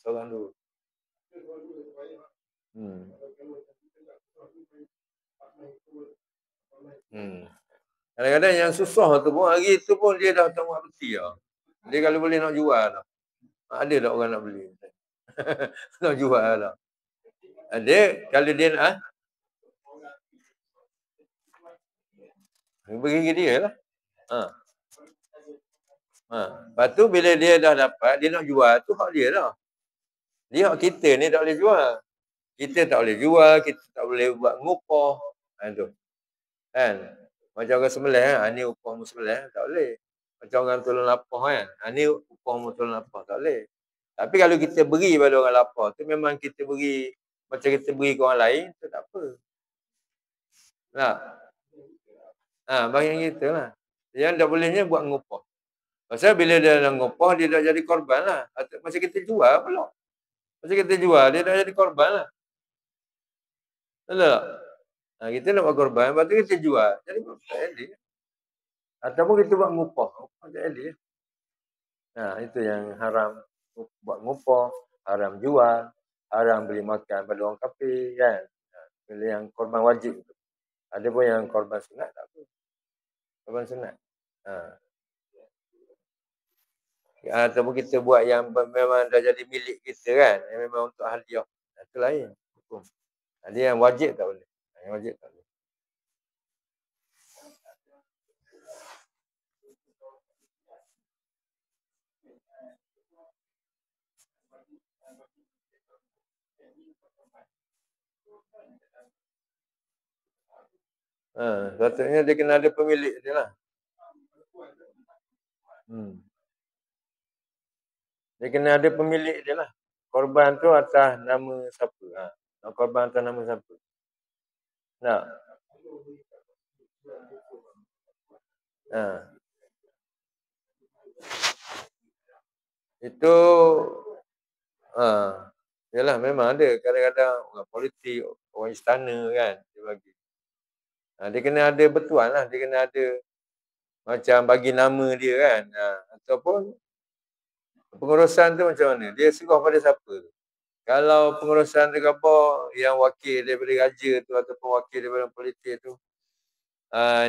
Seorang dulu. Kadang-kadang yang susah tu pun, hari tu pun dia dah tahu peti lah. Dia kalau boleh nak jual lah. Ada tak orang nak beli? Nak jual lah. Ada, kalau dia nak, bagi dia lah. Lepas tu bila dia dah dapat, dia nak jual tu hak dia lah. Dia hak kita ni tak boleh jual. Kita tak boleh jual, kita tak boleh buat ngupah. Tu. Kan? Macam orang sembelih kan, ni upah mu sembelih, tak boleh. Macam orang tolong lapar kan, ni upah mu tolong lapar, tak boleh. Tapi kalau kita beri pada orang lapar tu, memang kita beri, macam kita beri ke orang lain, tu tak apa. Tak? Bagi kita lah. Yang tak bolehnya buat ngupah. Pasal bila dia dah ngupah, dia dah jadi korban lah. Macam kita jual pula. Macam kita jual, dia dah jadi korban lah. Betul tak? Kita nak buat korban, lepas tu kita jual. Jadi tak elok. Ataupun kita buat ngupah. Ngupah tak elok. Itu yang haram. Buat ngupah, haram jual, haram beli makan pada orang kafir kan. Bila yang korban wajib tu. Ada pun yang korban sunat tak apa. Korban sunat. Ataupun kita buat yang memang dah jadi milik kita kan. Yang memang untuk hadiah. Itu lain. Hukum. Ada yang wajib tak boleh. Yang wajib tak boleh. Sepatutnya dia kena ada pemilik dia lah. Dia kena ada pemilik dia lah. Korban tu atas nama siapa. Korban atas nama siapa. Nak. Itu yalah memang ada. Kadang-kadang orang politik, orang istana kan dia bagi. Dia kena ada betuan lah. Dia kena ada macam bagi nama dia kan. Ataupun pengurusan tu macam mana? Dia serah pada siapa? Kalau pengurusan tu apa yang wakil daripada raja tu ataupun wakil daripada politik tu.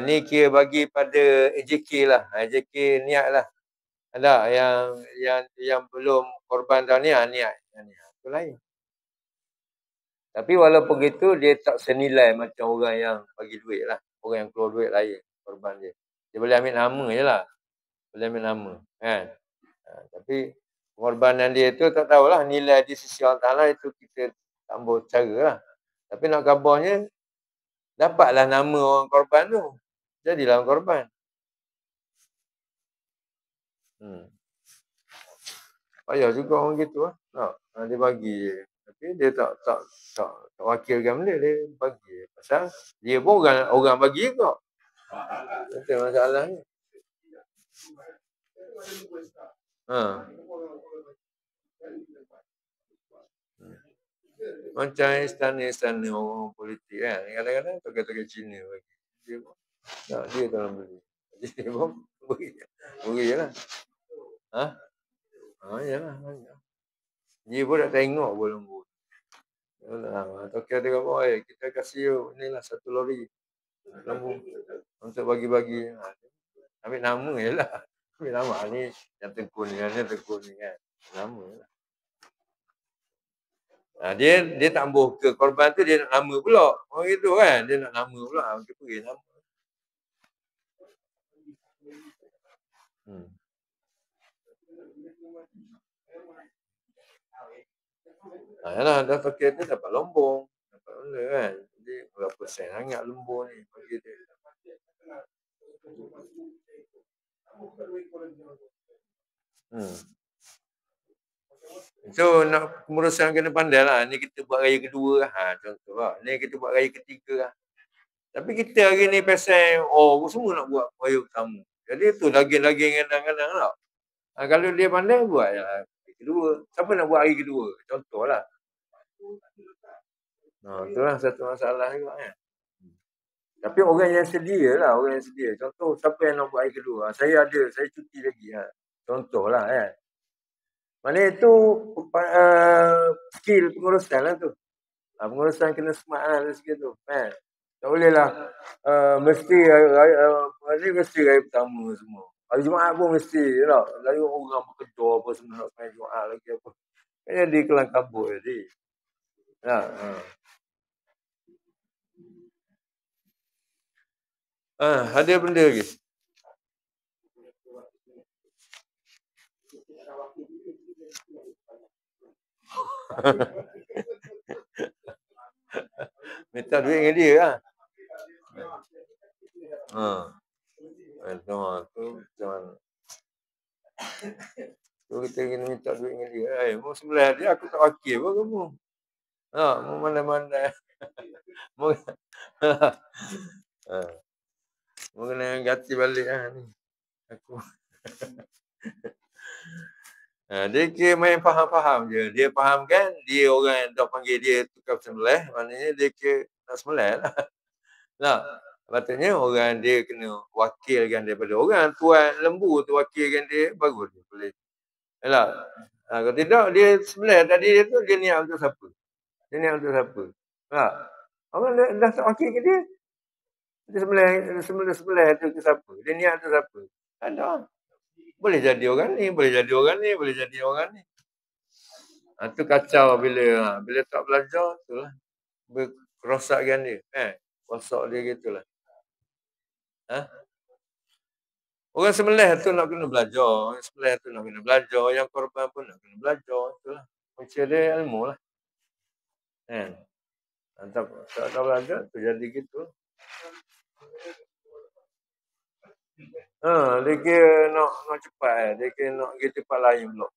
Ni kira bagi pada AJK lah. AJK niat lah. Ada yang belum korban dah niat. Itu lain. Tapi walaupun begitu, dia tak senilai macam orang yang bagi duit lah. Orang yang keluar duit lain, korban dia. Dia boleh ambil nama je lah. Boleh ambil nama. Kan? Tapi pengorbanan dia tu tak tahulah nilai di sisi Allah Ta'ala itu kita tambah cara lah. Tapi nak khabarnya, dapatlah nama orang korban tu. Jadilah orang korban. Payah juga orang gitu lah. Dia bagi je. Tapi dia tak wakilkan benda, dia bagi. Pasal dia pun orang bagi juga. Itu masalahnya. Macam istana-istana orang politik kan. Kadang-kadang tokoh-tokoh Cina bagi. Dia tak beli. Dia pun beri je lah. Yalah. Dia pun tak tengok pun lembut. Tokoh dia kata, kita kasih ni lah 1 lori lembu untuk bagi-bagi. Ambil nama je lah. Ambil nama ni yang tekun ni kan. Nama je lah. Dia tak ambuh ke korban tu, dia nak nama pula. Orang gitu kan. Dia nak nama pula. Dia pergi nama. Yalah, dah pakai tu dapat lombong. Dapat benda kan. Jadi berapa sen sangat lombong ni. Bagi dia. So nak pengurusan kena pandai lah. Ni kita buat raya kedua lah. Contoh lah. Ni kita buat raya ketiga lah. Tapi kita hari ni pasal semua nak buat raya pertama. Jadi tu lagi-lagi kadang-kadang lah. Kalau dia pandai buat je lah. Hari kedua. Siapa nak buat hari kedua? Contoh lah. Itulah satu masalah juga kan. Tapi orang yang sedia lah, orang yang sedia. Contoh, siapa yang nak buat hari kedua? Saya ada, saya cuti lagi. Contohlah kan. Maknanya itu skill pengurusan lah tu. Pengurusan kena smart lah dari sikit tu. Tak boleh lah mesti mesti hari pertama semua. Hari Jumaat pun mesti tak. Lalu orang bekerja apa semua nak main Jumaat lagi apa. Kan jadi kelang kabut jadi. Tak. Ada benda lagi. Minta duit dengan dia lah. Tu macam tu kita kena minta duit dengan dia. Mu sebelah dia aku tak wakil pun kamu. Mu mana-mana. Mu mu kena ganti balik lah ni. Aku. Dia kira main faham-faham je. Dia faham kan, dia orang yang dah panggil dia tukar sembelih, maknanya dia kira nak sembelih lah. Nah, patutnya orang dia kena wakilkan daripada orang tuan lembu tu wakilkan dia, bagus dia boleh. Yalah. Kalau tidak, dia sembelih tadi dia tu, dia niat untuk siapa? Dia niat untuk siapa? Orang dah tak wakilkan dia. Dia sembelih tu ke siapa? Dia niat untuk siapa? Tak ada. Boleh jadi orang ni, boleh jadi orang ni, boleh jadi orang ni. Tu kacau bila tak belajar tu lah. Berkerosakkan dia. Rosak dia gitulah. Orang sembelih tu nak kena belajar. Orang sembelih tu nak kena belajar. Yang korban pun nak kena belajar. Itulah. Punca dia ilmu lah. Tak belajar tu jadi gitu. Dia kira nak cepat. Dia kira nak pergi tempat lain pula.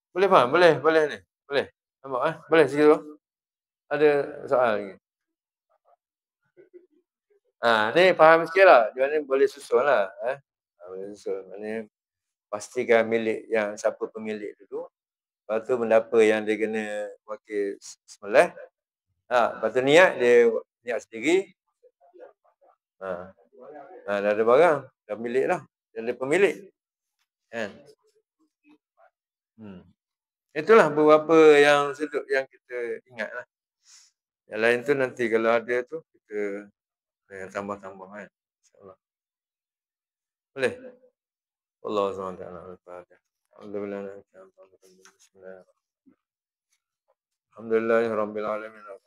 Boleh faham? Boleh ni. Boleh. Nampak Boleh sikit tu. Ada soal lagi. Ni faham sikit lah. Dia ni boleh susun lah. Boleh susun. Maknanya pastikan milik yang siapa pemilik dulu. Lepas tu benda apa yang dia kena wakil sembelih. Lepas tu niat dia niat sendiri. Dah ada barang. Dah milik lah. Dah ada pemilik. Kan? Itulah beberapa yang sedut yang kita ingat lah. Yang lain tu nanti kalau ada tu kita tambah-tambah kan. InsyaAllah. Boleh? Allah SWT. Alhamdulillah. Alhamdulillahirrabbilalamin. Alhamdulillah.